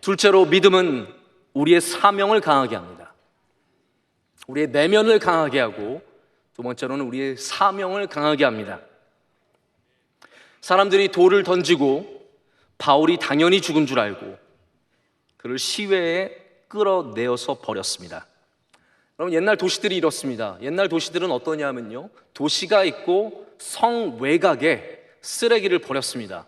둘째로 믿음은 우리의 사명을 강하게 합니다. 우리의 내면을 강하게 하고, 두 번째로는 우리의 사명을 강하게 합니다. 사람들이 돌을 던지고 바울이 당연히 죽은 줄 알고 그를 시외에 끌어내어서 버렸습니다. 여러분, 옛날 도시들이 이렇습니다. 옛날 도시들은 어떠냐면요, 도시가 있고 성 외곽에 쓰레기를 버렸습니다.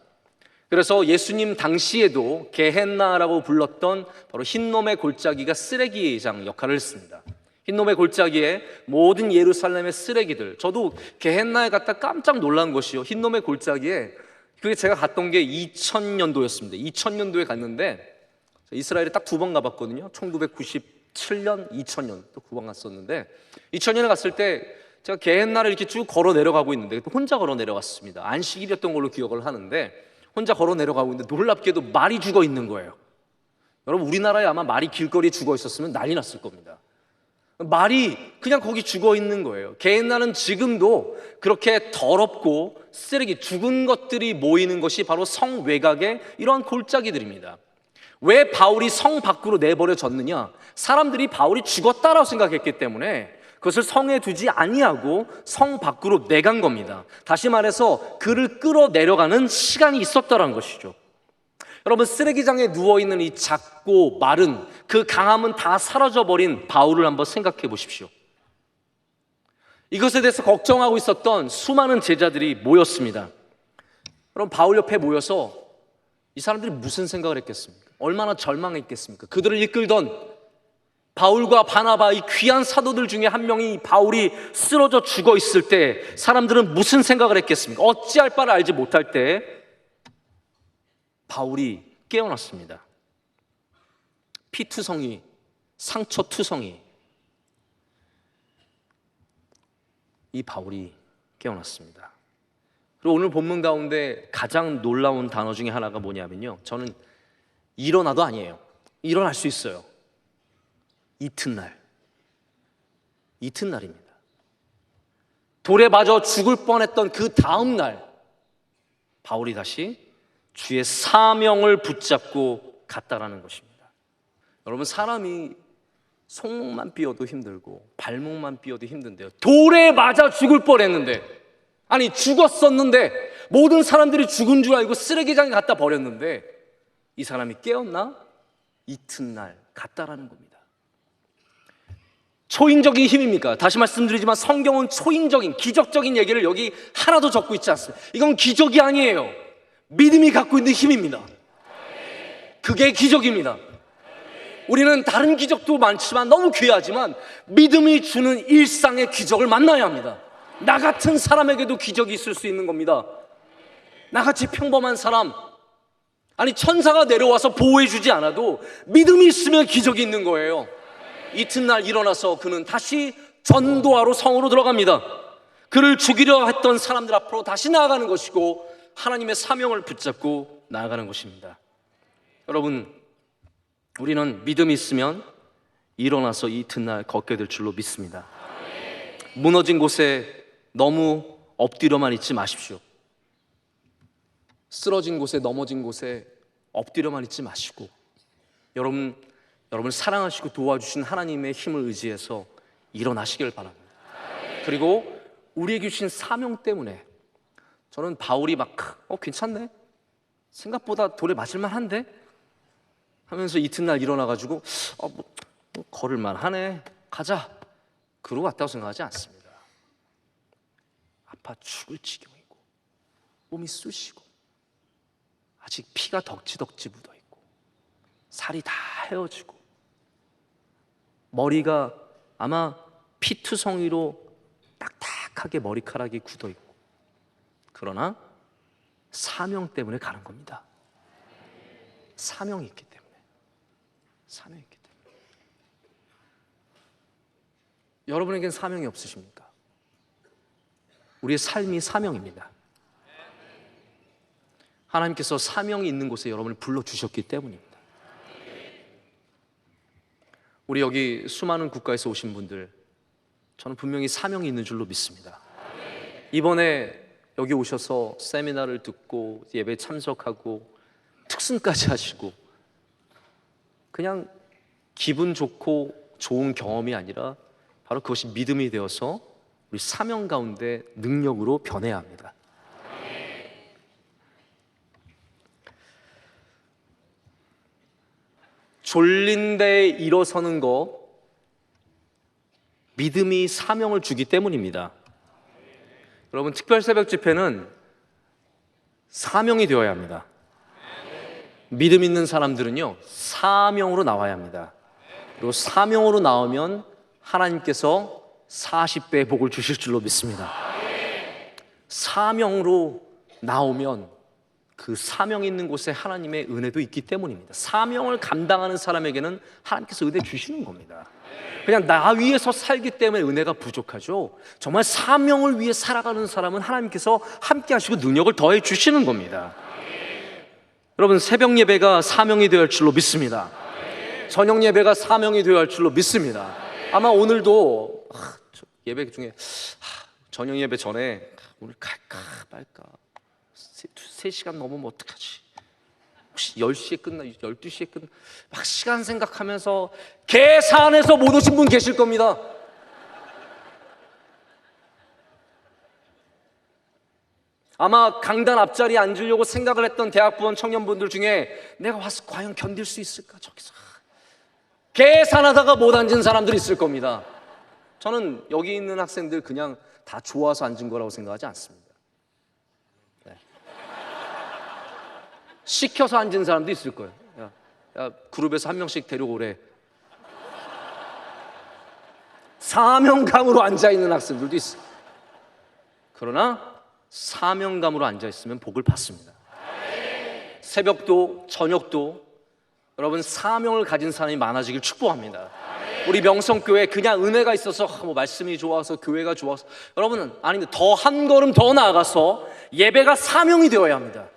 그래서 예수님 당시에도 게헨나라고 불렀던 바로 흰놈의 골짜기가 쓰레기장 역할을 했습니다. 흰놈의 골짜기에 모든 예루살렘의 쓰레기들, 저도 게헨나에 갔다 깜짝 놀란 것이요, 흰놈의 골짜기에, 그게 제가 갔던 게 2000년도였습니다. 2000년도에 갔는데 이스라엘에 딱 2번 가봤거든요. 1997년, 2000년 또 2번 갔었는데, 2000년에 갔을 때 제가 게헨나를 이렇게 쭉 걸어 내려가고 있는데 혼자 걸어 내려갔습니다. 안식일이었던 걸로 기억을 하는데 혼자 걸어 내려가고 있는데 놀랍게도 말이 죽어 있는 거예요. 여러분, 우리나라에 아마 말이 길거리에 죽어 있었으면 난리 났을 겁니다. 말이 그냥 거기 죽어 있는 거예요. 게헨나는 지금도 그렇게 더럽고 쓰레기, 죽은 것들이 모이는 것이 바로 성 외곽의 이러한 골짜기들입니다. 왜 바울이 성 밖으로 내버려졌느냐? 사람들이 바울이 죽었다라고 생각했기 때문에 그것을 성에 두지 아니하고 성 밖으로 내간 겁니다. 다시 말해서 그를 끌어내려가는 시간이 있었다는 것이죠. 여러분, 쓰레기장에 누워있는 이 작고 마른 그 강함은 다 사라져버린 바울을 한번 생각해 보십시오. 이것에 대해서 걱정하고 있었던 수많은 제자들이 모였습니다. 여러분, 바울 옆에 모여서 이 사람들이 무슨 생각을 했겠습니까? 얼마나 절망했겠습니까? 그들을 이끌던 바울과 바나바, 이 귀한 사도들 중에 한 명이 바울이 쓰러져 죽어 있을 때 사람들은 무슨 생각을 했겠습니까? 어찌할 바를 알지 못할 때 바울이 깨어났습니다. 피투성이, 상처투성이, 이 바울이 깨어났습니다. 그리고 오늘 본문 가운데 가장 놀라운 단어 중에 하나가 뭐냐면요, 저는 일어나도 아니에요. 일어날 수 있어요. 이튿날입니다. 돌에 맞아 죽을 뻔했던 그 다음 날 바울이 다시 주의 사명을 붙잡고 갔다라는 것입니다. 여러분, 사람이 손목만 삐어도 힘들고 발목만 삐어도 힘든데요, 돌에 맞아 죽을 뻔했는데, 아니 죽었었는데 모든 사람들이 죽은 줄 알고 쓰레기장에 갖다 버렸는데 이 사람이 깨었나? 이튿날 갔다라는 겁니다. 초인적인 힘입니까? 다시 말씀드리지만 성경은 초인적인, 기적적인 얘기를 여기 하나도 적고 있지 않습니다. 이건 기적이 아니에요. 믿음이 갖고 있는 힘입니다. 그게 기적입니다. 우리는 다른 기적도 많지만 너무 귀하지만 믿음이 주는 일상의 기적을 만나야 합니다. 나 같은 사람에게도 기적이 있을 수 있는 겁니다. 나같이 평범한 사람, 아니 천사가 내려와서 보호해주지 않아도 믿음이 있으면 기적이 있는 거예요. 이튿날 일어나서 그는 다시 전도하러 성으로 들어갑니다. 그를 죽이려 했던 사람들 앞으로 다시 나아가는 것이고 하나님의 사명을 붙잡고 나아가는 것입니다. 여러분, 우리는 믿음이 있으면 일어나서 이튿날 걷게 될 줄로 믿습니다. 무너진 곳에 너무 엎드려만 있지 마십시오. 쓰러진 곳에, 넘어진 곳에 엎드려만 있지 마시고 여러분을 사랑하시고 도와주신 하나님의 힘을 의지해서 일어나시길 바랍니다. 그리고 우리에게 주신 사명 때문에, 저는 바울이 막 괜찮네, 생각보다 돌에 맞을만 한데 하면서 이튿날 일어나가지고 걸을만 하네, 가자, 그러고 왔다고 생각하지 않습니다. 아파 죽을 지경이고 몸이 쑤시고 아직 피가 덕지덕지 묻어있고 살이 다 헤어지고 머리가 아마 피투성이로 딱딱하게 머리카락이 굳어있고, 그러나 사명 때문에 가는 겁니다. 사명이 있기 때문에. 여러분에겐 사명이 없으십니까? 우리의 삶이 사명입니다. 하나님께서 사명이 있는 곳에 여러분을 불러주셨기 때문입니다. 우리 여기 수많은 국가에서 오신 분들, 저는 분명히 사명이 있는 줄로 믿습니다. 이번에 여기 오셔서 세미나를 듣고 예배에 참석하고 특승까지 하시고 그냥 기분 좋고 좋은 경험이 아니라 바로 그것이 믿음이 되어서 우리 사명 가운데 능력으로 변해야 합니다. 졸린 데 일어서는 거, 믿음이 사명을 주기 때문입니다. 여러분, 특별 새벽 집회는 사명이 되어야 합니다. 믿음 있는 사람들은요, 사명으로 나와야 합니다. 그리고 사명으로 나오면 하나님께서 40배의 복을 주실 줄로 믿습니다. 사명으로 나오면 그 사명 있는 곳에 하나님의 은혜도 있기 때문입니다. 사명을 감당하는 사람에게는 하나님께서 은혜 주시는 겁니다. 그냥 나 위해서 살기 때문에 은혜가 부족하죠. 정말 사명을 위해 살아가는 사람은 하나님께서 함께 하시고 능력을 더해 주시는 겁니다. 여러분, 새벽 예배가 사명이 되어야 할 줄로 믿습니다. 저녁 예배가 사명이 되어야 할 줄로 믿습니다. 아마 오늘도 예배 중에 저녁 예배 전에 오늘 갈까 말까 3시간 넘으면 어떡하지? 혹시 10시에 끝나, 12시에 끝나, 막 시간 생각하면서 계산해서 못 오신 분 계실 겁니다. 아마 강단 앞자리에 앉으려고 생각을 했던 대학부원 청년분들 중에 내가 와서 과연 견딜 수 있을까? 저기서 계산하다가 못 앉은 사람들이 있을 겁니다. 저는 여기 있는 학생들 그냥 다 좋아서 앉은 거라고 생각하지 않습니다. 네. 시켜서 앉은 사람도 있을 거예요. 야, 그룹에서 한 명씩 데려오래. 사명감으로 앉아있는 학생들도 있어요. 그러나 사명감으로 앉아있으면 복을 받습니다. 새벽도 저녁도 여러분 사명을 가진 사람이 많아지길 축복합니다. 우리 명성교회 그냥 은혜가 있어서 뭐 말씀이 좋아서 교회가 좋아서 여러분은 아닌데 더 한 걸음 더 나아가서 예배가 사명이 되어야 합니다.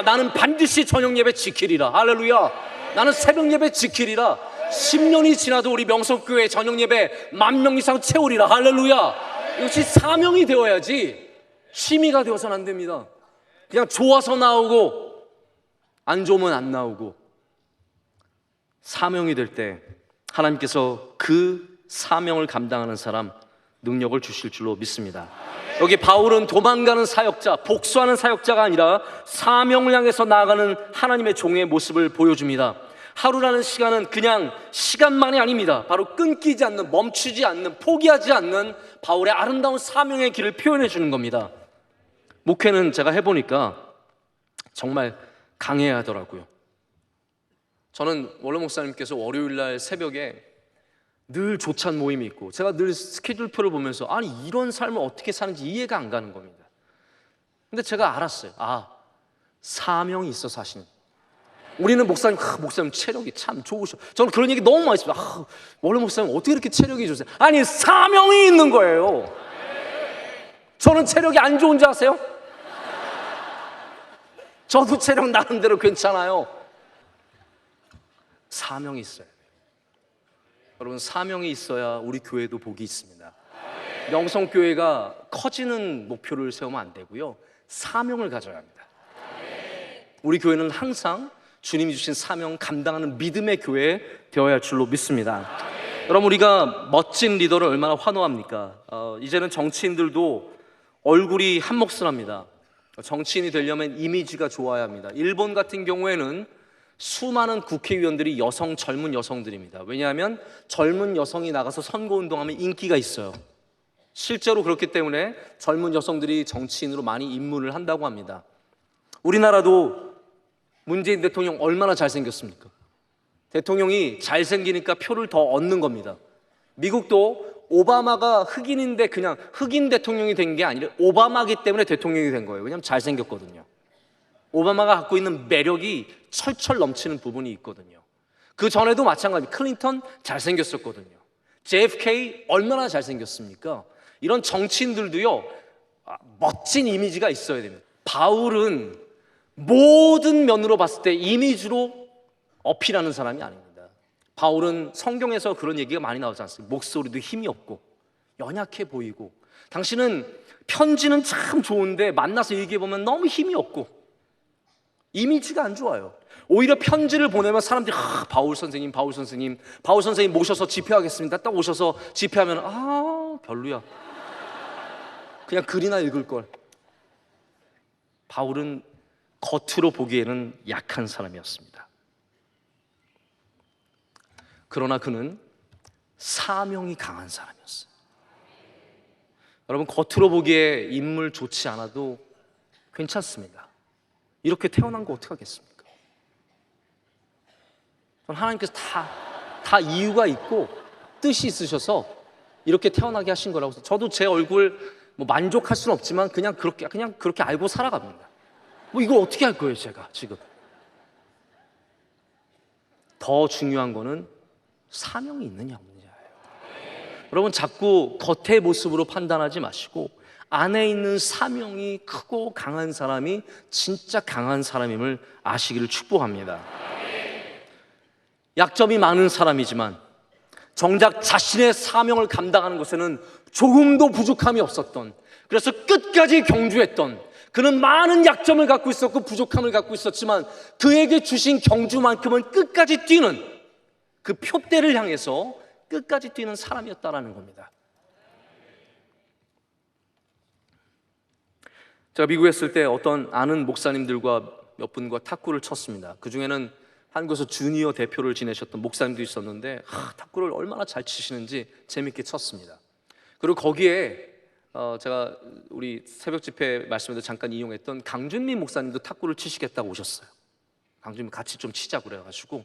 나는 반드시 저녁 예배 지키리라. 할렐루야. 나는 새벽 예배 지키리라. 10년이 지나도 우리 명성교회 저녁 예배 10,000명 이상 채우리라. 할렐루야. 이것이 사명이 되어야지 취미가 되어서는 안 됩니다. 그냥 좋아서 나오고 안 좋으면 안 나오고. 사명이 될 때 하나님께서 그 사명을 감당하는 사람 능력을 주실 줄로 믿습니다. 여기 바울은 도망가는 사역자, 복수하는 사역자가 아니라 사명을 향해서 나아가는 하나님의 종의 모습을 보여줍니다. 하루라는 시간은 그냥 시간만이 아닙니다. 바로 끊기지 않는, 멈추지 않는, 포기하지 않는 바울의 아름다운 사명의 길을 표현해 주는 겁니다. 목회는 제가 해보니까 정말 강해야 하더라고요. 저는 원로 목사님께서 월요일날 새벽에 늘 조찬 모임이 있고 제가 늘 스케줄표를 보면서 아니 이런 삶을 어떻게 사는지 이해가 안 가는 겁니다. 근데 제가 알았어요. 사명이 있어서 하시는. 우리는 목사님 체력이 참 좋으셔. 저는 그런 얘기 너무 많이 했습니다. 원로 목사님 어떻게 이렇게 체력이 좋으세요? 아니 사명이 있는 거예요. 저는 체력이 안 좋은 줄 아세요? 저도 체력 나름대로 괜찮아요. 사명이 있어야 돼요. 여러분 사명이 있어야 우리 교회도 복이 있습니다. 명성교회가 커지는 목표를 세우면 안 되고요, 사명을 가져야 합니다. 우리 교회는 항상 주님이 주신 사명 감당하는 믿음의 교회 되어야 할 줄로 믿습니다. 여러분 우리가 멋진 리더를 얼마나 환호합니까? 이제는 정치인들도 얼굴이 한 몫을 합니다. 정치인이 되려면 이미지가 좋아야 합니다. 일본 같은 경우에는 수많은 국회의원들이 젊은 여성들입니다. 왜냐하면 젊은 여성이 나가서 선거운동하면 인기가 있어요. 실제로 그렇기 때문에 젊은 여성들이 정치인으로 많이 입문을 한다고 합니다. 우리나라도 문재인 대통령 얼마나 잘생겼습니까? 대통령이 잘생기니까 표를 더 얻는 겁니다. 미국도 오바마가 흑인인데 그냥 흑인 대통령이 된 게 아니라 오바마기 때문에 대통령이 된 거예요. 왜냐하면 잘생겼거든요. 오바마가 갖고 있는 매력이 철철 넘치는 부분이 있거든요. 그 전에도 마찬가지, 클린턴 잘생겼었거든요. JFK 얼마나 잘생겼습니까? 이런 정치인들도요, 멋진 이미지가 있어야 됩니다. 바울은 모든 면으로 봤을 때 이미지로 어필하는 사람이 아닙니다. 바울은 성경에서 그런 얘기가 많이 나오지 않습니까? 목소리도 힘이 없고 연약해 보이고, 당신은 편지는 참 좋은데 만나서 얘기해보면 너무 힘이 없고 이미지가 안 좋아요. 오히려 편지를 보내면 사람들이 바울 선생님, 바울 선생님, 바울 선생님 모셔서 집회하겠습니다. 딱 오셔서 집회하면 별로야. 그냥 글이나 읽을 걸. 바울은 겉으로 보기에는 약한 사람이었습니다. 그러나 그는 사명이 강한 사람이었어요. 여러분, 겉으로 보기에 인물 좋지 않아도 괜찮습니다. 이렇게 태어난 거 어떡하겠습니까? 하나님께서 다 이유가 있고 뜻이 있으셔서 이렇게 태어나게 하신 거라고. 저도 제 얼굴 뭐 만족할 수는 없지만 그냥 그렇게 알고 살아갑니다. 뭐 이걸 어떻게 할 거예요, 제가 지금. 더 중요한 거는 사명이 있느냐 없느냐예요. 여러분, 자꾸 겉의 모습으로 판단하지 마시고 안에 있는 사명이 크고 강한 사람이 진짜 강한 사람임을 아시기를 축복합니다. 약점이 많은 사람이지만 정작 자신의 사명을 감당하는 것에는 조금도 부족함이 없었던, 그래서 끝까지 경주했던, 그는 많은 약점을 갖고 있었고 부족함을 갖고 있었지만 그에게 주신 경주만큼은 끝까지 뛰는, 그 표대를 향해서 끝까지 뛰는 사람이었다라는 겁니다. 제가 미국에 있을 때 어떤 아는 목사님들과 몇 분과 탁구를 쳤습니다. 그 중에는 한국에서 주니어 대표를 지내셨던 목사님도 있었는데 탁구를 얼마나 잘 치시는지 재밌게 쳤습니다. 그리고 거기에 제가 우리 새벽 집회 말씀에도 잠깐 이용했던 강준민 목사님도 탁구를 치시겠다고 오셨어요. 강준민 같이 좀 치자 그래가지고,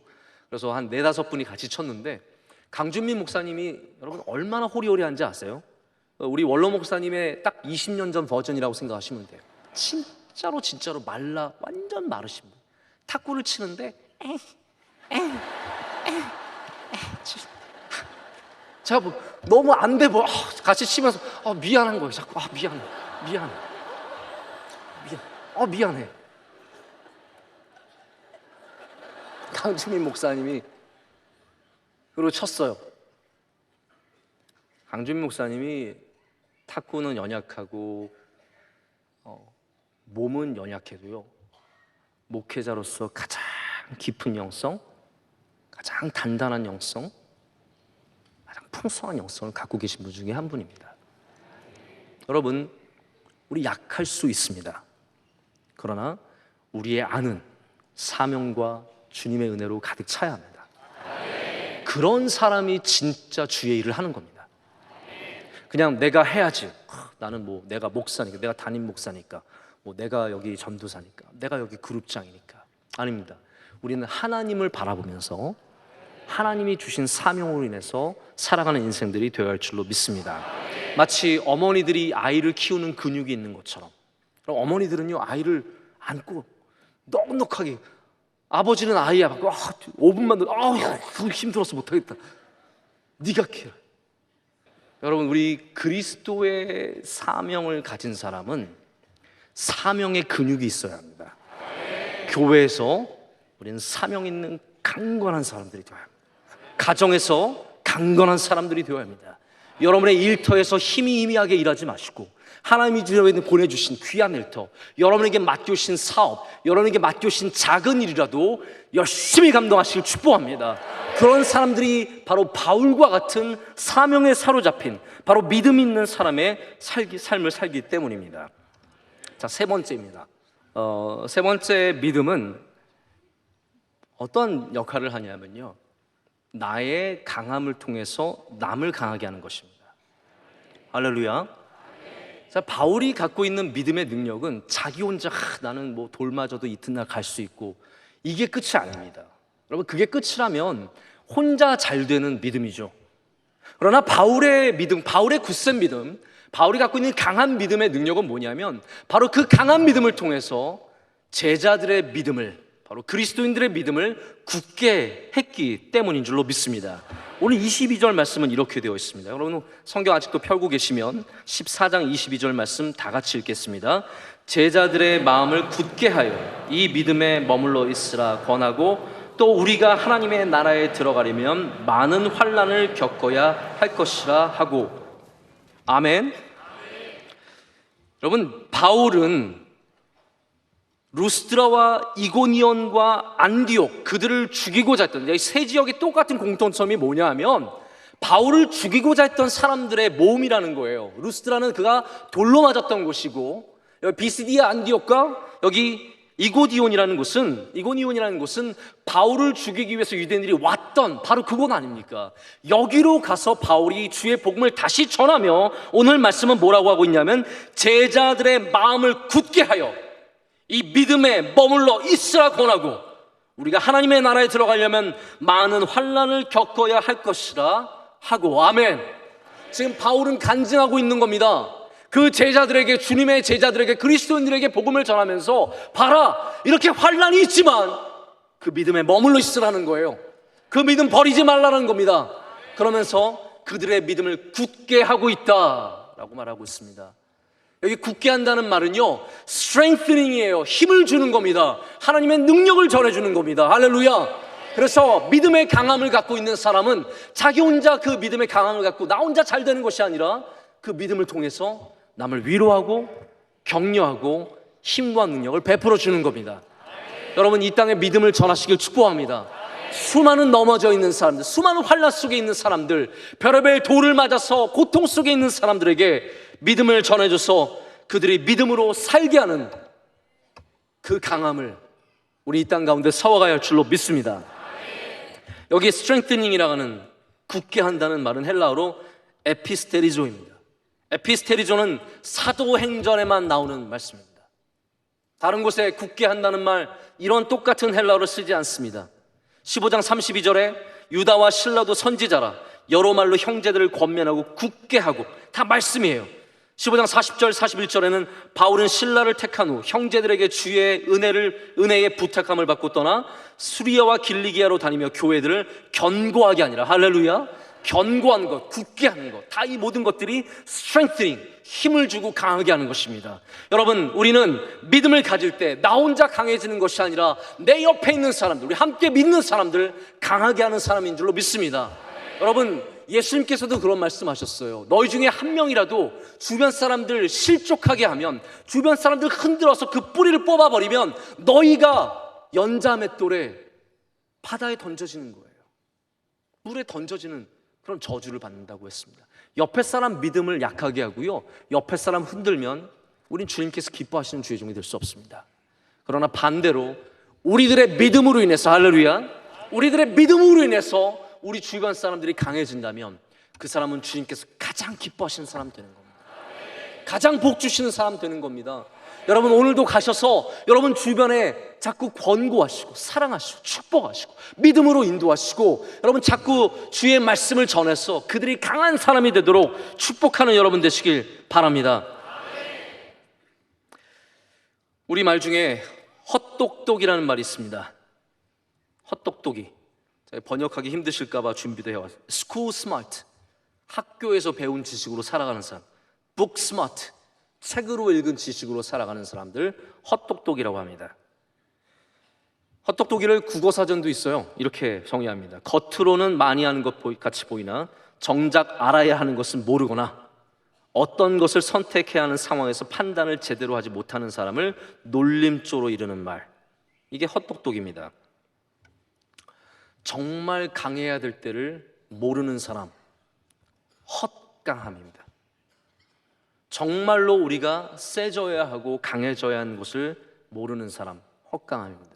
그래서 한 4-5분이 같이 쳤는데 강준민 목사님이 여러분 얼마나 호리호리한지 아세요? 우리 원로 목사님의 딱 20년 전 버전이라고 생각하시면 돼요. 진짜로 완전 마르신 분. 탁구를 치는데 제가 뭐 너무 안 돼 보여. 같이 치면서 미안한 거예요. 자꾸 미안해. 강주민 목사님이 그리고 쳤어요. 강주민 목사님이 탁구는 연약하고 몸은 연약해도요, 목회자로서 가장 깊은 영성, 가장 단단한 영성, 가장 풍성한 영성을 갖고 계신 분 중에 한 분입니다. 여러분, 우리 약할 수 있습니다. 그러나 우리의 안은 사명과 주님의 은혜로 가득 차야 합니다. 그런 사람이 진짜 주의 일을 하는 겁니다. 그냥 내가 해야지, 나는 뭐 내가 목사니까, 내가 담임 목사니까, 뭐 내가 여기 전도사니까, 내가 여기 그룹장이니까. 아닙니다. 우리는 하나님을 바라보면서 하나님이 주신 사명으로 인해서 살아가는 인생들이 되어야 할 줄로 믿습니다. 마치 어머니들이 아이를 키우는 근육이 있는 것처럼, 그럼 어머니들은요 아이를 안고 넉넉하게, 아버지는 아이 안고 5분만 더 힘들어서 못하겠다, 네가 키워. 여러분, 우리 그리스도의 사명을 가진 사람은 사명의 근육이 있어야 합니다. 교회에서 우리는 사명 있는 강건한 사람들이 되어야 합니다. 가정에서 강건한 사람들이 되어야 합니다. 여러분의 일터에서 희미하게 일하지 마시고 하나님이 보내주신 귀한 일터, 여러분에게 맡겨주신 사업, 여러분에게 맡겨주신 작은 일이라도 열심히 감당하시길 축복합니다. 그런 사람들이 바로 바울과 같은 사명에 사로잡힌, 바로 믿음 있는 사람의 삶을 살기 때문입니다. 자, 세 번째입니다. 세 번째 믿음은 어떤 역할을 하냐면요, 나의 강함을 통해서 남을 강하게 하는 것입니다. 할렐루야. 자, 바울이 갖고 있는 믿음의 능력은 자기 혼자 나는 뭐 돌 맞아도 이튿날 갈 수 있고, 이게 끝이 아닙니다. 여러분, 그게 끝이라면 혼자 잘 되는 믿음이죠. 그러나 바울의 믿음, 바울의 굳센 믿음, 바울이 갖고 있는 강한 믿음의 능력은 뭐냐면 바로 그 강한 믿음을 통해서 제자들의 믿음을, 바로 그리스도인들의 믿음을 굳게 했기 때문인 줄로 믿습니다. 오늘 22절 말씀은 이렇게 되어 있습니다. 여러분, 성경 아직도 펴고 계시면 14장 22절 말씀 다 같이 읽겠습니다. 제자들의 마음을 굳게 하여 이 믿음에 머물러 있으라 권하고, 또 우리가 하나님의 나라에 들어가려면 많은 환난을 겪어야 할 것이라 하고. 아멘. 여러분, 바울은 루스드라와 이고니온과 안디옥, 그들을 죽이고자 했던 이 세 지역의 똑같은 공통점이 뭐냐 하면 바울을 죽이고자 했던 사람들의 모음이라는 거예요. 루스드라는 그가 돌로 맞았던 곳이고, 여기 비스디아 안디옥과 여기 이고니온이라는 곳은 바울을 죽이기 위해서 유대인들이 왔던 바로 그곳 아닙니까? 여기로 가서 바울이 주의 복음을 다시 전하며 오늘 말씀은 뭐라고 하고 있냐면 제자들의 마음을 굳게 하여 이 믿음에 머물러 있으라 권하고, 우리가 하나님의 나라에 들어가려면 많은 환난을 겪어야 할 것이라 하고. 아멘. 지금 바울은 간증하고 있는 겁니다. 그 제자들에게, 주님의 제자들에게, 그리스도인들에게 복음을 전하면서 봐라, 이렇게 환난이 있지만 그 믿음에 머물러 있으라는 거예요. 그 믿음 버리지 말라는 겁니다. 그러면서 그들의 믿음을 굳게 하고 있다라고 말하고 있습니다. 여기 굳게 한다는 말은요, strengthening이에요. 힘을 주는 겁니다. 하나님의 능력을 전해주는 겁니다. 할렐루야. 그래서 믿음의 강함을 갖고 있는 사람은 자기 혼자 그 믿음의 강함을 갖고 나 혼자 잘 되는 것이 아니라 그 믿음을 통해서 남을 위로하고 격려하고 힘과 능력을 베풀어 주는 겁니다. 여러분, 이 땅에 믿음을 전하시길 축복합니다. 수많은 넘어져 있는 사람들, 수많은 환난 속에 있는 사람들, 별의별 돌을 맞아서 고통 속에 있는 사람들에게 믿음을 전해줘서 그들이 믿음으로 살게 하는 그 강함을 우리 이 땅 가운데 서워가야 할 줄로 믿습니다. 여기 strengthening이라고 하는, 굳게 한다는 말은 헬라어로 에피스테리조입니다. 에피스테리조는 사도행전에만 나오는 말씀입니다. 다른 곳에 굳게 한다는 말, 이런 똑같은 헬라어를 쓰지 않습니다. 15장 32절에 유다와 실라도 선지자라 여러 말로 형제들을 권면하고 굳게 하고, 다 말씀이에요. 15장 40절 41절에는 바울은 신라를 택한 후 형제들에게 주의 은혜의 부탁함을 받고 떠나 수리아와 길리기아로 다니며 교회들을 견고하게 하니라. 할렐루야. 견고한 것, 굳게 하는 것, 다 이 모든 것들이 strengthening, 힘을 주고 강하게 하는 것입니다. 여러분, 우리는 믿음을 가질 때 나 혼자 강해지는 것이 아니라 내 옆에 있는 사람들, 우리 함께 믿는 사람들 강하게 하는 사람인 줄로 믿습니다. 여러분, 예수님께서도 그런 말씀하셨어요. 너희 중에 한 명이라도 주변 사람들 실족하게 하면, 주변 사람들 흔들어서 그 뿌리를 뽑아버리면 너희가 연자맷돌에 바다에 던져지는 거예요. 물에 던져지는 그런 저주를 받는다고 했습니다. 옆에 사람 믿음을 약하게 하고요, 옆에 사람 흔들면 우린 주님께서 기뻐하시는 주의 종이 될 수 없습니다. 그러나 반대로 우리들의 믿음으로 인해서, 할렐루야, 우리들의 믿음으로 인해서 우리 주변 사람들이 강해진다면 그 사람은 주님께서 가장 기뻐하시는 사람 되는 겁니다. 가장 복 주시는 사람 되는 겁니다. 여러분, 오늘도 가셔서 여러분 주변에 자꾸 권고하시고 사랑하시고 축복하시고 믿음으로 인도하시고, 여러분 자꾸 주의 말씀을 전해서 그들이 강한 사람이 되도록 축복하는 여러분 되시길 바랍니다. 우리 말 중에 헛똑똑이라는 말이 있습니다. 헛똑똑이, 번역하기 힘드실까 봐 준비도 해왔어요. School smart, 학교에서 배운 지식으로 살아가는 사람. Book smart, 책으로 읽은 지식으로 살아가는 사람들, 헛똑똑이라고 합니다. 헛똑똑이를 국어사전도 있어요. 이렇게 정의합니다. 겉으로는 많이 하는 것 같이 보이나 정작 알아야 하는 것은 모르거나 어떤 것을 선택해야 하는 상황에서 판단을 제대로 하지 못하는 사람을 놀림조로 이르는 말, 이게 헛똑똑입니다. 정말 강해야 될 때를 모르는 사람, 헛강함입니다. 정말로 우리가 세져야 하고 강해져야 하는 것을 모르는 사람, 헛강함입니다.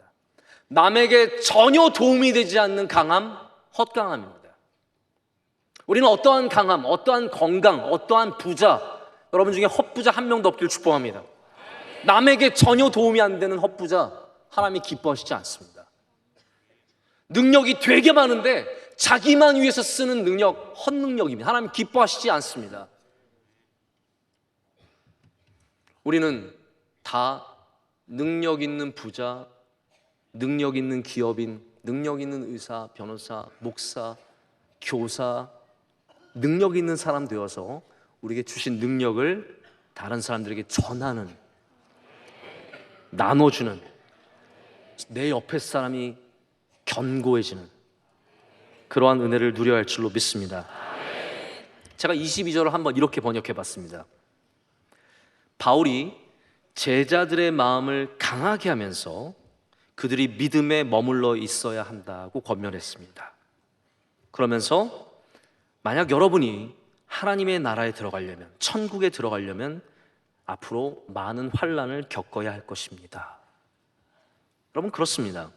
남에게 전혀 도움이 되지 않는 강함, 헛강함입니다. 우리는 어떠한 강함, 어떠한 건강, 어떠한 부자, 여러분 중에 헛부자 한 명도 없길 축복합니다. 남에게 전혀 도움이 안 되는 헛부자 하나님이 기뻐하시지 않습니다. 능력이 되게 많은데 자기만 위해서 쓰는 능력, 헛능력입니다. 하나님 기뻐하시지 않습니다. 우리는 다 능력 있는 부자, 능력 있는 기업인, 능력 있는 의사, 변호사, 목사, 교사, 능력 있는 사람 되어서 우리에게 주신 능력을 다른 사람들에게 전하는, 나눠주는, 내 옆에 사람이 견고해지는 그러한 은혜를 누려야 할 줄로 믿습니다. 제가 22절을 한번 이렇게 번역해 봤습니다. 바울이 제자들의 마음을 강하게 하면서 그들이 믿음에 머물러 있어야 한다고 권면했습니다. 그러면서 만약 여러분이 하나님의 나라에 들어가려면, 천국에 들어가려면 앞으로 많은 환난을 겪어야 할 것입니다. 여러분, 그렇습니다.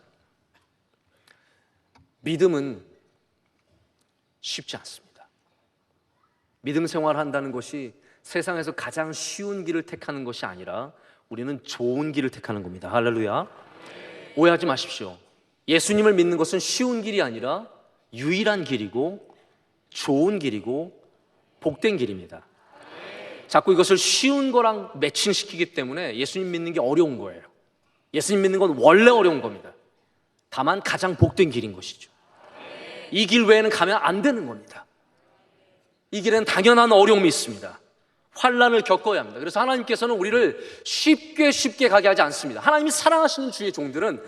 믿음은 쉽지 않습니다. 믿음 생활을 한다는 것이 세상에서 가장 쉬운 길을 택하는 것이 아니라 우리는 좋은 길을 택하는 겁니다. 할렐루야. 오해하지 마십시오. 예수님을 믿는 것은 쉬운 길이 아니라 유일한 길이고 좋은 길이고 복된 길입니다. 자꾸 이것을 쉬운 거랑 매칭시키기 때문에 예수님 믿는 게 어려운 거예요. 예수님 믿는 건 원래 어려운 겁니다. 다만 가장 복된 길인 것이죠. 이 길 외에는 가면 안 되는 겁니다. 이 길에는 당연한 어려움이 있습니다. 환난을 겪어야 합니다. 그래서 하나님께서는 우리를 쉽게 가게 하지 않습니다. 하나님이 사랑하시는 주의 종들은,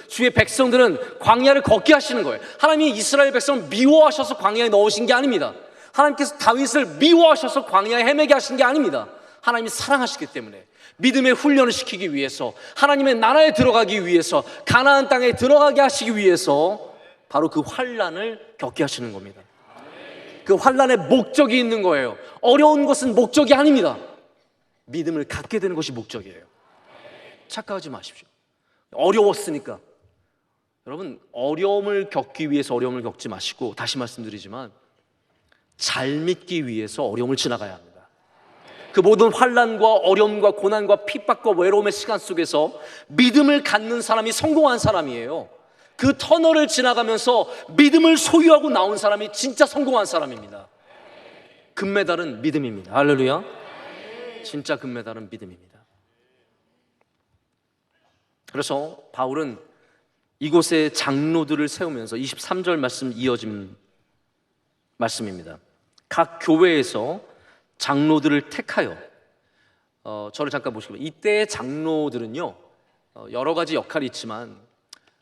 주의 백성들은 광야를 걷게 하시는 거예요. 하나님이 이스라엘 백성을 미워하셔서 광야에 넣으신 게 아닙니다. 하나님께서 다윗을 미워하셔서 광야에 헤매게 하신 게 아닙니다. 하나님이 사랑하시기 때문에 믿음의 훈련을 시키기 위해서, 하나님의 나라에 들어가기 위해서, 가나안 땅에 들어가게 하시기 위해서 바로 그 환난을 겪게 하시는 겁니다. 그 환난의 목적이 있는 거예요. 어려운 것은 목적이 아닙니다. 믿음을 갖게 되는 것이 목적이에요. 착각하지 마십시오. 어려웠으니까. 여러분, 어려움을 겪기 위해서 어려움을 겪지 마시고, 다시 말씀드리지만 잘 믿기 위해서 어려움을 지나가야 합니다. 그 모든 환난과 어려움과 고난과 핍박과 외로움의 시간 속에서 믿음을 갖는 사람이 성공한 사람이에요. 그 터널을 지나가면서 믿음을 소유하고 나온 사람이 진짜 성공한 사람입니다. 금메달은 믿음입니다. 할렐루야. 진짜 금메달은 믿음입니다. 그래서 바울은 이곳에 장로들을 세우면서 23절 말씀 이어진 말씀입니다. 각 교회에서 장로들을 택하여, 저를 잠깐 보시고, 이때의 장로들은요 여러 가지 역할이 있지만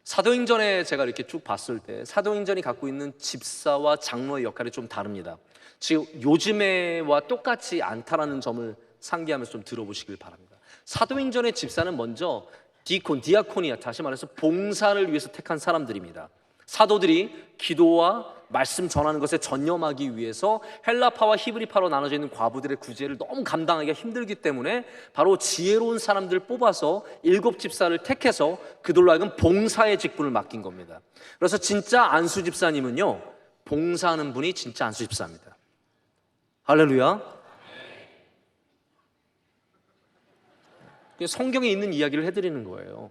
사도행전에 제가 이렇게 쭉 봤을 때 사도행전이 갖고 있는 집사와 장로의 역할이 좀 다릅니다. 지금 요즘에와 똑같지 않다라는 점을 상기하면서 좀 들어보시길 바랍니다. 사도행전의 집사는 먼저 디아코니아, 다시 말해서 봉사를 위해서 택한 사람들입니다. 사도들이 기도와 말씀 전하는 것에 전념하기 위해서 헬라파와 히브리파로 나눠져 있는 과부들의 구제를 너무 감당하기가 힘들기 때문에 바로 지혜로운 사람들을 뽑아서 7 집사를 택해서 그들로 하여금 봉사의 직분을 맡긴 겁니다. 그래서 진짜 안수 집사님은요, 봉사하는 분이 진짜 안수 집사입니다. 할렐루야. 성경에 있는 이야기를 해드리는 거예요.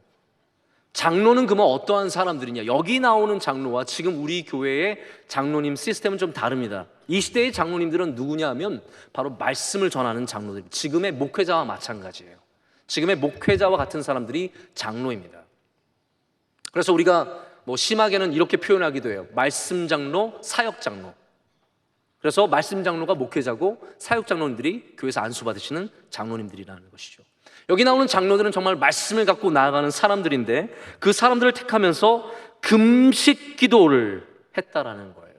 장로는 그러면 어떠한 사람들이냐? 여기 나오는 장로와 지금 우리 교회의 장로님 시스템은 좀 다릅니다. 이 시대의 장로님들은 누구냐 하면 바로 말씀을 전하는 장로들, 지금의 목회자와 마찬가지예요. 지금의 목회자와 같은 사람들이 장로입니다. 그래서 우리가 심하게는 이렇게 표현하기도 해요. 말씀 장로, 사역 장로. 그래서 말씀 장로가 목회자고 사역 장로님들이 교회에서 안수 받으시는 장로님들이라는 것이죠. 여기 나오는 장로들은 정말 말씀을 갖고 나아가는 사람들인데 그 사람들을 택하면서 금식 기도를 했다라는 거예요.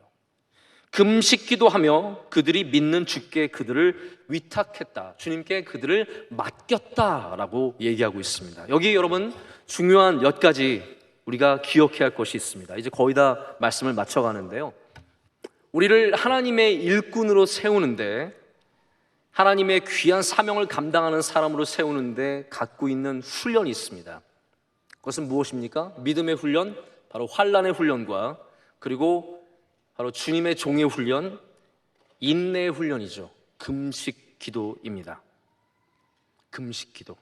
금식 기도하며 그들이 믿는 주께 그들을 위탁했다, 주님께 그들을 맡겼다라고 얘기하고 있습니다. 여기 여러분 중요한 몇 가지 우리가 기억해야 할 것이 있습니다. 이제 거의 다 말씀을 마쳐가는데요, 우리를 하나님의 일꾼으로 세우는데, 하나님의 귀한 사명을 감당하는 사람으로 세우는데 갖고 있는 훈련이 있습니다. 그것은 무엇입니까? 믿음의 훈련, 바로 환난의 훈련과 그리고 바로 주님의 종의 훈련, 인내의 훈련이죠. 금식 기도입니다. 금식 기도.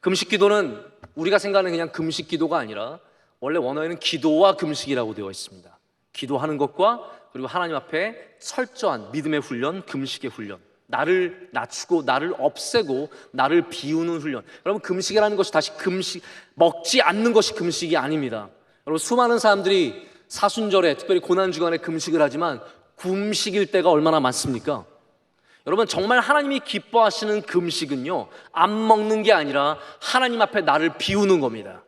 금식 기도는 우리가 생각하는 그냥 금식 기도가 아니라 원래 원어에는 기도와 금식이라고 되어 있습니다. 기도하는 것과 그리고 하나님 앞에 철저한 믿음의 훈련, 금식의 훈련, 나를 낮추고 나를 없애고 나를 비우는 훈련. 여러분, 금식이라는 것이 다시 금식, 먹지 않는 것이 금식이 아닙니다. 여러분, 수많은 사람들이 사순절에 특별히 고난주간에 금식을 하지만 굶식일 때가 얼마나 많습니까? 여러분, 정말 하나님이 기뻐하시는 금식은요, 안 먹는 게 아니라 하나님 앞에 나를 비우는 겁니다.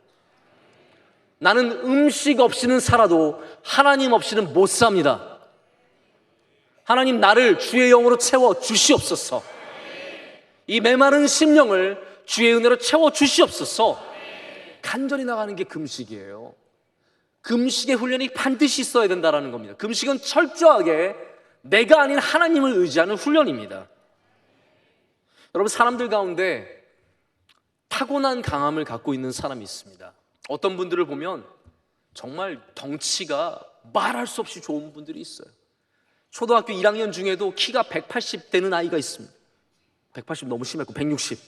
나는 음식 없이는 살아도 하나님 없이는 못 삽니다. 하나님, 나를 주의 영으로 채워 주시옵소서. 이 메마른 심령을 주의 은혜로 채워 주시옵소서. 간절히 나가는 게 금식이에요. 금식의 훈련이 반드시 있어야 된다는 겁니다. 금식은 철저하게 내가 아닌 하나님을 의지하는 훈련입니다. 여러분, 사람들 가운데 타고난 강함을 갖고 있는 사람이 있습니다. 어떤 분들을 보면 정말 덩치가 말할 수 없이 좋은 분들이 있어요. 초등학교 1학년 중에도 키가 180 되는 아이가 있습니다. 180 너무 심했고 160,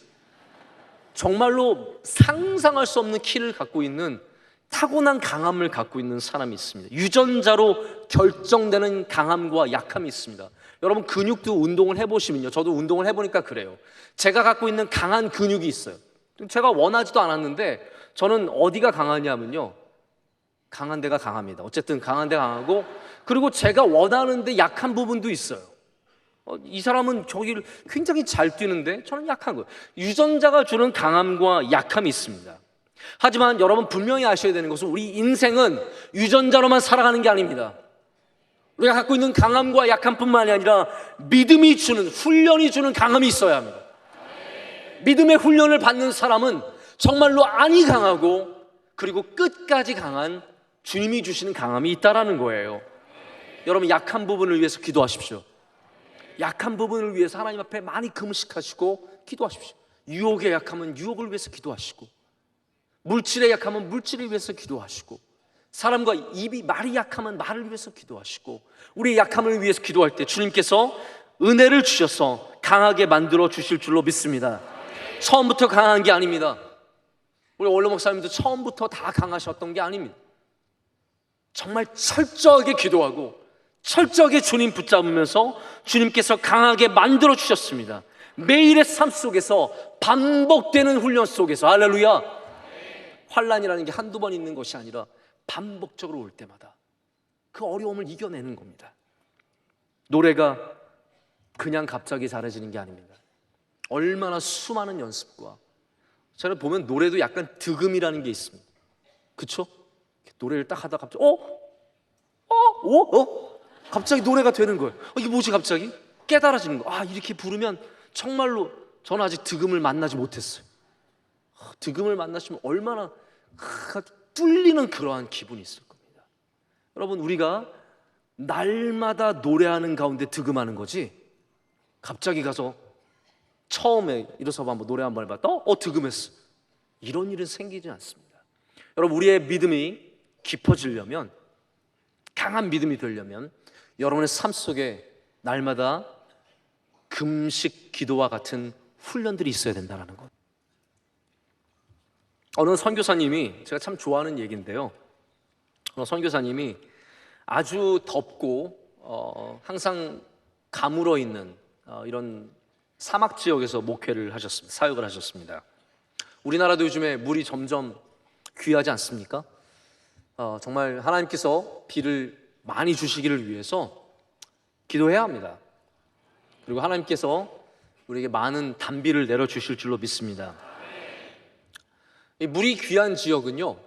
정말로 상상할 수 없는 키를 갖고 있는 타고난 강함을 갖고 있는 사람이 있습니다. 유전자로 결정되는 강함과 약함이 있습니다. 여러분, 근육도 운동을 해보시면요, 저도 운동을 해보니까 그래요. 제가 갖고 있는 강한 근육이 있어요. 제가 원하지도 않았는데 저는 어디가 강하냐면요, 강한 데가 강합니다. 어쨌든 강한 데가 강하고, 그리고 제가 원하는데 약한 부분도 있어요. 이 사람은 저기를 굉장히 잘 뛰는데 저는 약한 거예요. 유전자가 주는 강함과 약함이 있습니다. 하지만 여러분, 분명히 아셔야 되는 것은 우리 인생은 유전자로만 살아가는 게 아닙니다. 우리가 갖고 있는 강함과 약함뿐만이 아니라 믿음이 주는, 훈련이 주는 강함이 있어야 합니다. 믿음의 훈련을 받는 사람은 정말로 안이 강하고, 그리고 끝까지 강한 주님이 주시는 강함이 있다라는 거예요. 여러분, 약한 부분을 위해서 기도하십시오. 약한 부분을 위해서 하나님 앞에 많이 금식하시고 기도하십시오. 유혹에 약하면 유혹을 위해서 기도하시고, 물질에 약하면 물질을 위해서 기도하시고, 사람과 입이 말이 약하면 말을 위해서 기도하시고, 우리의 약함을 위해서 기도할 때 주님께서 은혜를 주셔서 강하게 만들어 주실 줄로 믿습니다. 처음부터 강한 게 아닙니다. 우리 원로 목사님도 처음부터 다 강하셨던 게 아닙니다. 정말 철저하게 기도하고 철저하게 주님 붙잡으면서 주님께서 강하게 만들어 주셨습니다. 매일의 삶 속에서 반복되는 훈련 속에서, 할렐루야, 환난이라는 게 한두 번 있는 것이 아니라 반복적으로 올 때마다 그 어려움을 이겨내는 겁니다. 노래가 그냥 갑자기 잘해지는 게 아닙니다. 얼마나 수많은 연습과, 제가 보면 노래도 약간 득음이라는 게 있습니다. 그쵸? 노래를 딱 하다가 갑자기 갑자기 노래가 되는 거예요. 이게 뭐지? 갑자기 깨달아지는 거. 이렇게 부르면 정말로, 저는 아직 득음을 만나지 못했어요. 득음을 만나시면 얼마나 뚫리는 그러한 기분이 있을 겁니다. 여러분, 우리가 날마다 노래하는 가운데 득음하는 거지, 갑자기 가서 처음에 일어서서 한번 노래 한번 해봤다, 득음했어, 이런 일은 생기지 않습니다. 여러분, 우리의 믿음이 깊어지려면, 강한 믿음이 되려면 여러분의 삶 속에 날마다 금식 기도와 같은 훈련들이 있어야 된다는 것. 어느 선교사님이, 제가 참 좋아하는 얘기인데요, 어느 선교사님이 아주 덥고 항상 가물어 있는 이런 사막 지역에서 목회를 하셨습니다. 사역을 하셨습니다. 우리나라도 요즘에 물이 점점 귀하지 않습니까? 정말 하나님께서 비를 많이 주시기를 위해서 기도해야 합니다. 그리고 하나님께서 우리에게 많은 단비를 내려주실 줄로 믿습니다. 이 물이 귀한 지역은요,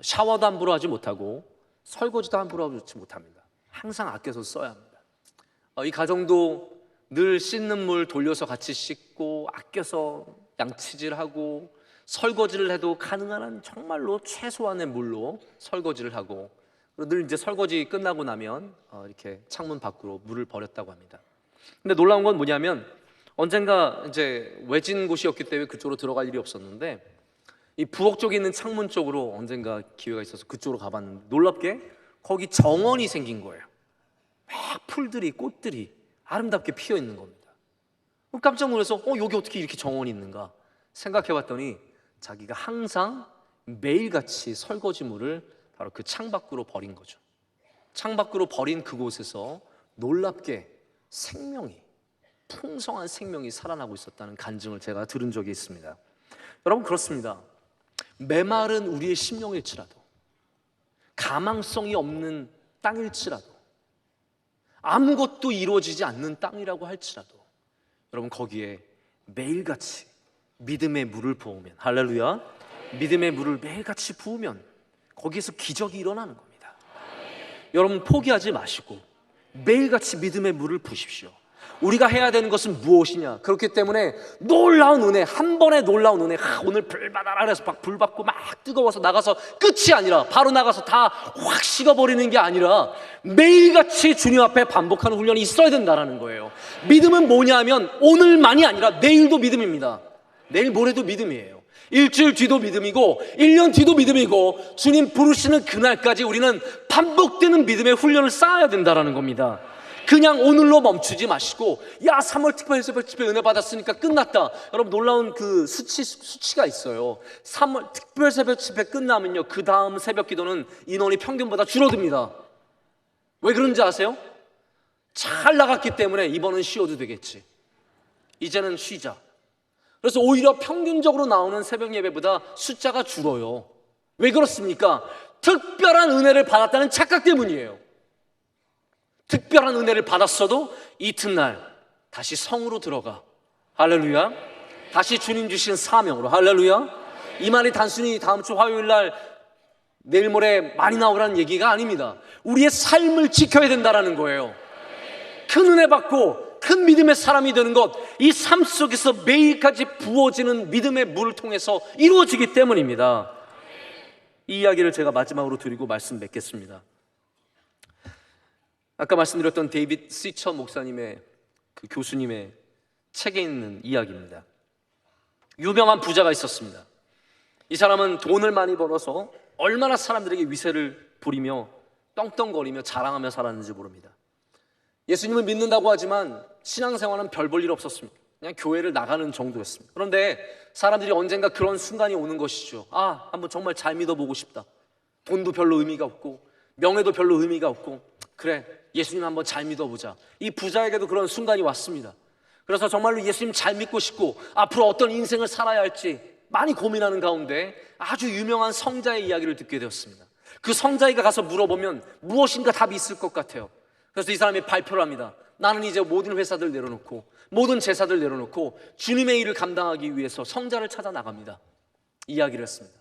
샤워도 함부로 하지 못하고 설거지도 함부로 하지 못합니다. 항상 아껴서 써야 합니다. 이 가정도 늘 씻는 물 돌려서 같이 씻고, 아껴서 양치질하고, 설거지를 해도 가능한 한 정말로 최소한의 물로 설거지를 하고, 늘 이제 설거지 끝나고 나면 이렇게 창문 밖으로 물을 버렸다고 합니다. 근데 놀라운 건 뭐냐면, 언젠가 이제 외진 곳이었기 때문에 그쪽으로 들어갈 일이 없었는데, 이 부엌 쪽에 있는 창문 쪽으로 언젠가 기회가 있어서 그쪽으로 가봤는데, 놀랍게 거기 정원이 생긴 거예요. 막 풀들이, 꽃들이 아름답게 피어 있는 겁니다. 깜짝 놀라서 여기 어떻게 이렇게 정원이 있는가 생각해 봤더니, 자기가 항상 매일같이 설거지물을 바로 그 창밖으로 버린 거죠. 창밖으로 버린 그곳에서 놀랍게 생명이, 풍성한 생명이 살아나고 있었다는 간증을 제가 들은 적이 있습니다. 여러분, 그렇습니다. 메마른 우리의 심령일지라도, 가망성이 없는 땅일지라도, 아무것도 이루어지지 않는 땅이라고 할지라도, 여러분, 거기에 매일같이 믿음의 물을 부으면, 할렐루야, 믿음의 물을 매일같이 부으면 거기에서 기적이 일어나는 겁니다. 여러분, 포기하지 마시고 매일같이 믿음의 물을 부으십시오. 우리가 해야 되는 것은 무엇이냐? 그렇기 때문에 놀라운 은혜, 한 번의 놀라운 은혜, 오늘 불 받아라 그래서 막 불 받고 막 뜨거워서 나가서 끝이 아니라, 바로 나가서 다 확 식어버리는 게 아니라 매일같이 주님 앞에 반복하는 훈련이 있어야 된다는 거예요. 믿음은 뭐냐 하면 오늘만이 아니라 내일도 믿음입니다. 내일 모레도 믿음이에요. 일주일 뒤도 믿음이고 1년 뒤도 믿음이고, 주님 부르시는 그날까지 우리는 반복되는 믿음의 훈련을 쌓아야 된다는 겁니다. 그냥 오늘로 멈추지 마시고, 야 3월 특별 새벽 집회 은혜 받았으니까 끝났다. 여러분, 놀라운 그 수치가 있어요. 3월 특별 새벽 집회 끝나면요, 그 다음 새벽 기도는 인원이 평균보다 줄어듭니다. 왜 그런지 아세요? 잘 나갔기 때문에 이번은 쉬어도 되겠지, 이제는 쉬자. 그래서 오히려 평균적으로 나오는 새벽 예배보다 숫자가 줄어요. 왜 그렇습니까? 특별한 은혜를 받았다는 착각 때문이에요. 특별한 은혜를 받았어도 이튿날 다시 성으로 들어가. 할렐루야. 다시 주님 주신 사명으로. 할렐루야. 이 말이 단순히 다음 주 화요일날 내일 모레 많이 나오라는 얘기가 아닙니다. 우리의 삶을 지켜야 된다는 거예요. 큰 은혜 받고 큰 믿음의 사람이 되는 것, 이 삶 속에서 매일까지 부어지는 믿음의 물을 통해서 이루어지기 때문입니다. 이 이야기를 제가 마지막으로 드리고 말씀 맺겠습니다. 아까 말씀드렸던 데이빗 시처 목사님의 그 교수님의 책에 있는 이야기입니다. 유명한 부자가 있었습니다. 이 사람은 돈을 많이 벌어서 얼마나 사람들에게 위세를 부리며 떵떵거리며 자랑하며 살았는지 모릅니다. 예수님을 믿는다고 하지만 신앙생활은 별 볼 일 없었습니다. 그냥 교회를 나가는 정도였습니다. 그런데 사람들이 언젠가 그런 순간이 오는 것이죠. 아, 한번 정말 잘 믿어보고 싶다. 돈도 별로 의미가 없고 명예도 별로 의미가 없고, 그래, 예수님 한번 잘 믿어보자. 이 부자에게도 그런 순간이 왔습니다. 그래서 정말로 예수님 잘 믿고 싶고 앞으로 어떤 인생을 살아야 할지 많이 고민하는 가운데 아주 유명한 성자의 이야기를 듣게 되었습니다. 그 성자에게 가서 물어보면 무엇인가 답이 있을 것 같아요. 그래서 이 사람이 발표를 합니다. 나는 이제 모든 회사들 내려놓고 모든 제사들 내려놓고 주님의 일을 감당하기 위해서 성자를 찾아 나갑니다. 이야기를 했습니다.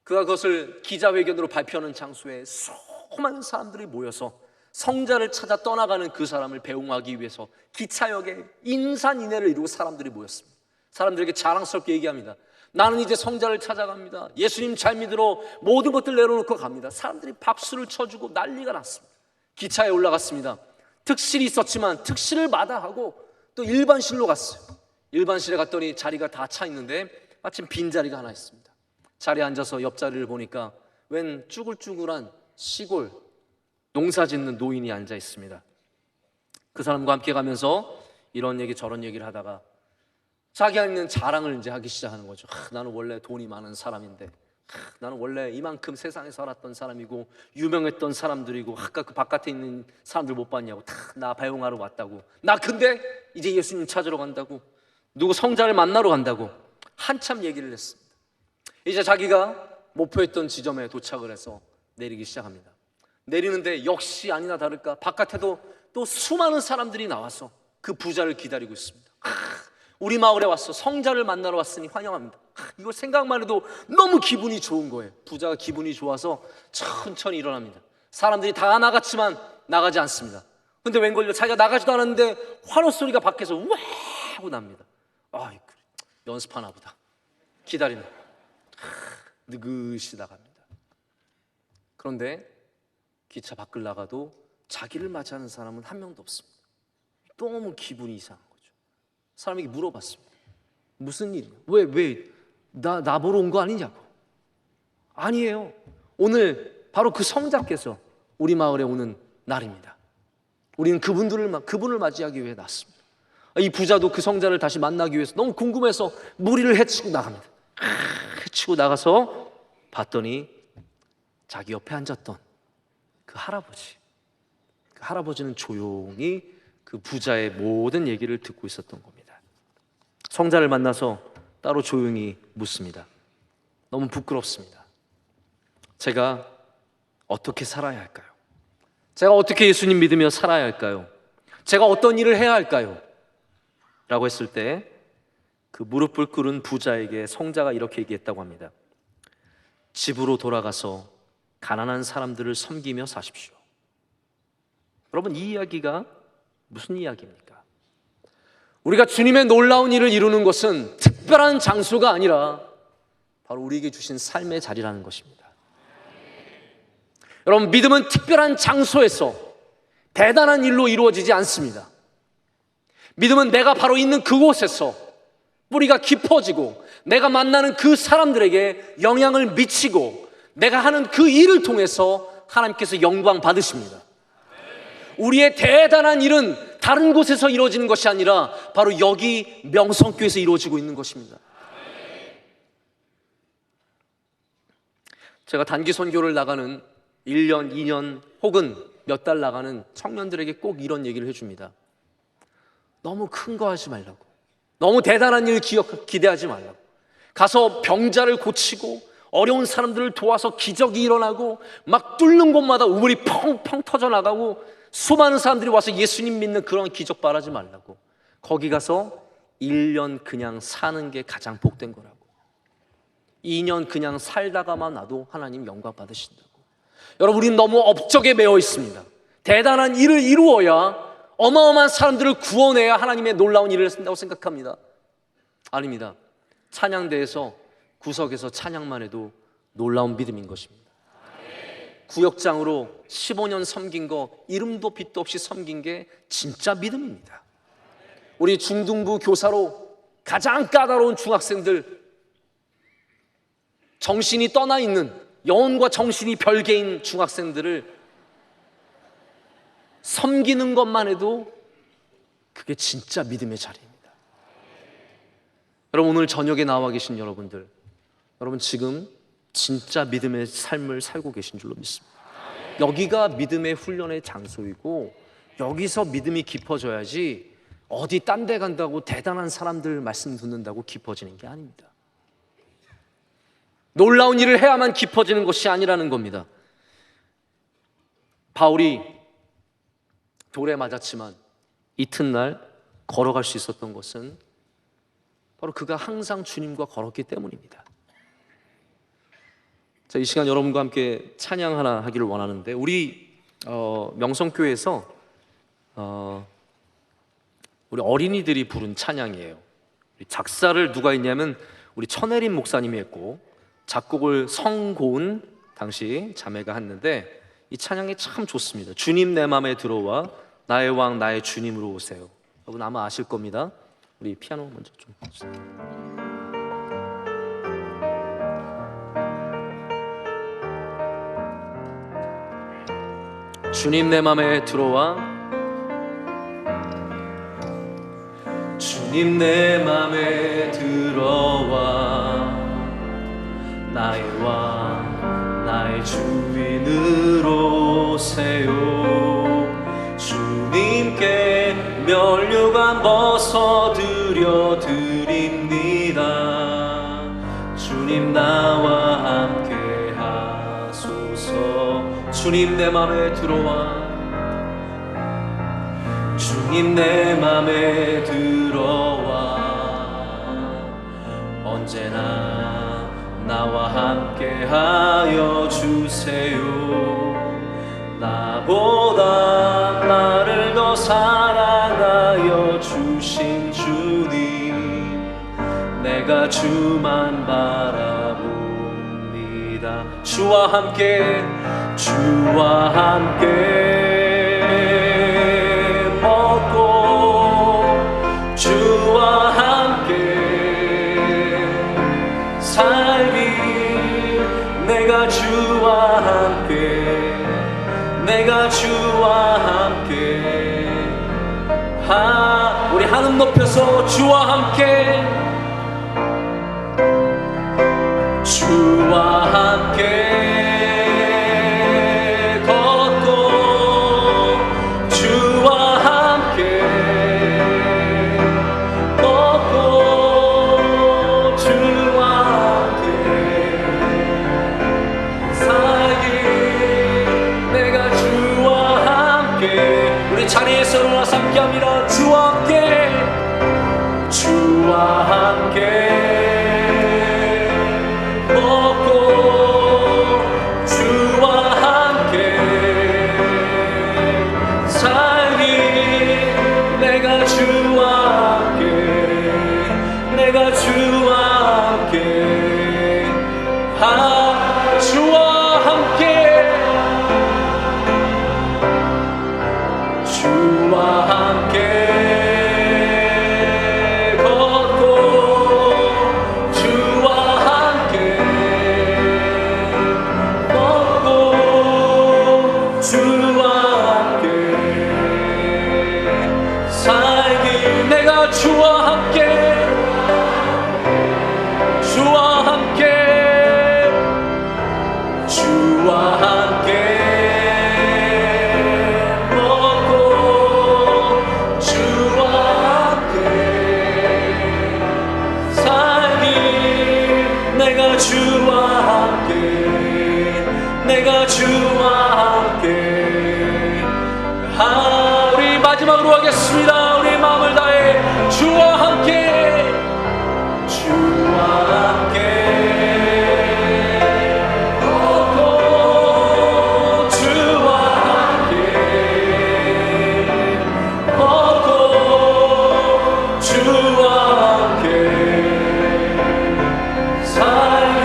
그가 그것을 기자회견으로 발표하는 장소에 수많은 사람들이 모여서 성자를 찾아 떠나가는 그 사람을 배웅하기 위해서 기차역에 인산인해를 이루고 사람들이 모였습니다. 사람들에게 자랑스럽게 얘기합니다. 나는 이제 성자를 찾아갑니다. 예수님 잘 믿으러 모든 것들 내려놓고 갑니다. 사람들이 박수를 쳐주고 난리가 났습니다. 기차에 올라갔습니다. 특실이 있었지만 특실을 마다하고 또 일반실로 갔어요. 일반실에 갔더니 자리가 다 차 있는데 마침 빈자리가 하나 있습니다. 자리에 앉아서 옆자리를 보니까 웬 쭈글쭈글한 시골 농사 짓는 노인이 앉아 있습니다. 그 사람과 함께 가면서 이런 얘기 저런 얘기를 하다가 자기가 있는 자랑을 이제 하기 시작하는 거죠. 나는 원래 돈이 많은 사람인데, 나는 원래 이만큼 세상에 살았던 사람이고 유명했던 사람들이고, 아까 그 바깥에 있는 사람들 못 봤냐고, 다 나 배웅하러 왔다고, 나 근데 이제 예수님 찾으러 간다고, 누구 성자를 만나러 간다고 한참 얘기를 했습니다. 이제 자기가 목표했던 지점에 도착을 해서 내리기 시작합니다. 내리는데 역시 아니나 다를까 바깥에도 또 수많은 사람들이 나와서 그 부자를 기다리고 있습니다. 우리 마을에 왔어, 성자를 만나러 왔으니 환영합니다. 이걸 생각만 해도 너무 기분이 좋은 거예요. 부자가 기분이 좋아서 천천히 일어납니다. 사람들이 다 나갔지만 나가지 않습니다. 근데 웬걸요, 자기가 나가지도 않았는데 환호 소리가 밖에서 우와 하고 납니다. 아, 연습하나 보다. 기다리는 느긋이 나갑니다. 그런데 기차 밖을 나가도 자기를 맞이하는 사람은 한 명도 없습니다. 너무 기분이 이상한 거죠. 사람에게 물어봤습니다. 무슨 일이냐? 나 보러 온 거 아니냐고. 아니에요. 오늘 바로 그 성자께서 우리 마을에 오는 날입니다. 우리는 그분을 맞이하기 위해 났습니다. 이 부자도 그 성자를 다시 만나기 위해서 너무 궁금해서 무리를 헤치고 나갑니다. 헤치고 나가서 봤더니 자기 옆에 앉았던 그 할아버지는 조용히 그 부자의 모든 얘기를 듣고 있었던 겁니다. 성자를 만나서 따로 조용히 묻습니다. 너무 부끄럽습니다. 제가 어떻게 살아야 할까요? 제가 어떻게 예수님 믿으며 살아야 할까요? 제가 어떤 일을 해야 할까요? 라고 했을 때 그 무릎을 꿇은 부자에게 성자가 이렇게 얘기했다고 합니다. 집으로 돌아가서 가난한 사람들을 섬기며 사십시오. 여러분, 이 이야기가 무슨 이야기입니까? 우리가 주님의 놀라운 일을 이루는 것은 특별한 장소가 아니라 바로 우리에게 주신 삶의 자리라는 것입니다. 여러분, 믿음은 특별한 장소에서 대단한 일로 이루어지지 않습니다. 믿음은 내가 바로 있는 그곳에서 뿌리가 깊어지고 내가 만나는 그 사람들에게 영향을 미치고 내가 하는 그 일을 통해서 하나님께서 영광 받으십니다. 우리의 대단한 일은 다른 곳에서 이루어지는 것이 아니라 바로 여기 명성교회에서 이루어지고 있는 것입니다. 제가 단기 선교를 나가는 1년, 2년 혹은 몇 달 나가는 청년들에게 꼭 이런 얘기를 해줍니다. 너무 큰 거 하지 말라고, 너무 대단한 일 기대하지 말라고. 가서 병자를 고치고 어려운 사람들을 도와서 기적이 일어나고 막 뚫는 곳마다 우물이 펑펑 터져나가고 수많은 사람들이 와서 예수님 믿는 그런 기적 바라지 말라고. 거기 가서 1년 그냥 사는 게 가장 복된 거라고. 2년 그냥 살다가만 놔도 하나님 영광 받으신다고. 여러분, 우리는 너무 업적에 매여 있습니다. 대단한 일을 이루어야, 어마어마한 사람들을 구원해야 하나님의 놀라운 일을 한다고 생각합니다. 아닙니다. 찬양대에서 구석에서 찬양만 해도 놀라운 믿음인 것입니다. 구역장으로 15년 섬긴 거, 이름도 빛도 없이 섬긴 게 진짜 믿음입니다. 우리 중등부 교사로 가장 까다로운 중학생들, 정신이 떠나 있는, 영혼과 정신이 별개인 중학생들을 섬기는 것만 해도 그게 진짜 믿음의 자리입니다. 여러분, 오늘 저녁에 나와 계신 여러분들, 여러분 지금 진짜 믿음의 삶을 살고 계신 줄로 믿습니다. 여기가 믿음의 훈련의 장소이고, 여기서 믿음이 깊어져야지 어디 딴 데 간다고 대단한 사람들 말씀 듣는다고 깊어지는 게 아닙니다. 놀라운 일을 해야만 깊어지는 것이 아니라는 겁니다. 바울이 돌에 맞았지만 이튿날 걸어갈 수 있었던 것은 바로 그가 항상 주님과 걸었기 때문입니다. 자, 이 시간 여러분과 함께 찬양 하나 하기를 원하는데, 우리 명성교회에서 우리 어린이들이 부른 찬양이에요. 작사를 누가 했냐면 우리 천혜림 목사님이 했고, 작곡을 성고은 당시 자매가 했는데, 이 찬양이 참 좋습니다. 주님 내 맘에 들어와, 나의 왕 나의 주님으로 오세요. 여러분 아마 아실 겁니다. 우리 피아노 먼저 좀 해주세요. 주님 내 맘에 들어와, 주님 내 맘에 들어와, 나의 왕 나의 주인으로 오세요. 주님께 면류관 벗어드려 드립니다. 주님 나와 함께 하소서. 주님 내 맘에 들어와, 주님 내 맘에 들어와, 언제나 나와 함께 하여 주세요. 나보다 나를 더 사랑하여 주신 주님, 내가 주만 바라봅니다. 주와 함께, 주와 함께 먹고 주와 함께 살기, 내가 주와 함께, 내가 주와 함께 우리 하늘 높여서 주와 함께, 주와 함께 걷고 주와 함께 걷고 주와 함께 살기, 내가 주와 함께. 우리 자리에서 일어나서 함께합니다. 주와 함께, 주와 함께 마지막으로 하겠습니다. 우리 마음을 다해 주와 함께, 주와 함께 걷고, 주와 함께 걷고, 주와 함께 살리.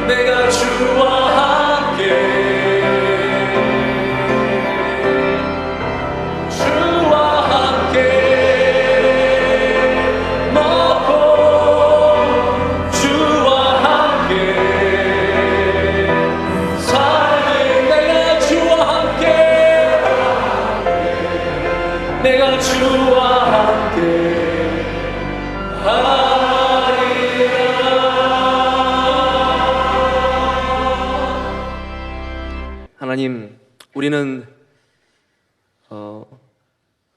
내가 주와 내가 주와 함께 하리라. 하나님, 우리는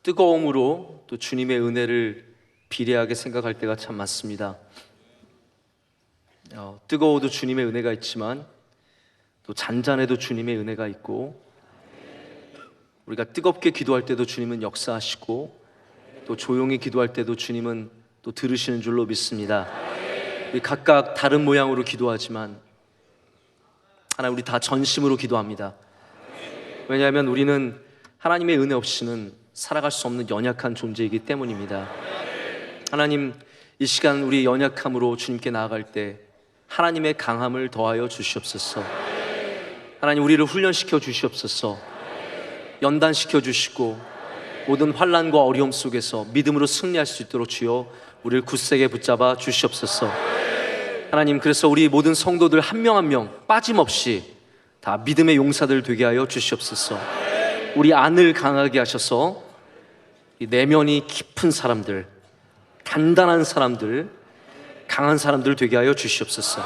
뜨거움으로 또 주님의 은혜를 비례하게 생각할 때가 참 많습니다. 뜨거워도 주님의 은혜가 있지만 또 잔잔해도 주님의 은혜가 있고, 우리가 뜨겁게 기도할 때도 주님은 역사하시고, 또 조용히 기도할 때도 주님은 또 들으시는 줄로 믿습니다. 우리 각각 다른 모양으로 기도하지만 하나님, 우리 다 전심으로 기도합니다. 왜냐하면 우리는 하나님의 은혜 없이는 살아갈 수 없는 연약한 존재이기 때문입니다. 하나님, 이 시간 우리 연약함으로 주님께 나아갈 때 하나님의 강함을 더하여 주시옵소서. 하나님, 우리를 훈련시켜 주시옵소서. 연단시켜 주시고 모든 환난과 어려움 속에서 믿음으로 승리할 수 있도록 주여 우리를 굳세게 붙잡아 주시옵소서. 하나님, 그래서 우리 모든 성도들 한 명 한 명 빠짐없이 다 믿음의 용사들 되게 하여 주시옵소서. 우리 안을 강하게 하셔서 이 내면이 깊은 사람들, 단단한 사람들, 강한 사람들 되게 하여 주시옵소서.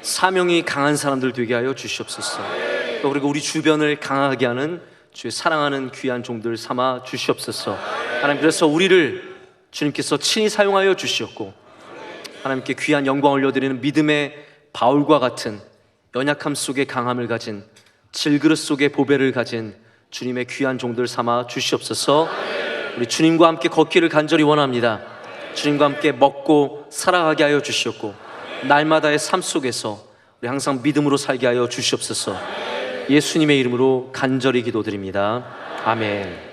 사명이 강한 사람들 되게 하여 주시옵소서. 또 그리고 우리 주변을 강하게 하는 주의 사랑하는 귀한 종들 삼아 주시옵소서. 하나님, 그래서 우리를 주님께서 친히 사용하여 주시었고, 하나님께 귀한 영광을 올려드리는 믿음의 바울과 같은 연약함 속에 강함을 가진, 질그릇 속에 보배를 가진 주님의 귀한 종들 삼아 주시옵소서. 우리 주님과 함께 걷기를 간절히 원합니다. 주님과 함께 먹고 살아가게 하여 주시옵고, 날마다의 삶 속에서 우리 항상 믿음으로 살게 하여 주시옵소서. 예수님의 이름으로 간절히 기도드립니다. 아멘.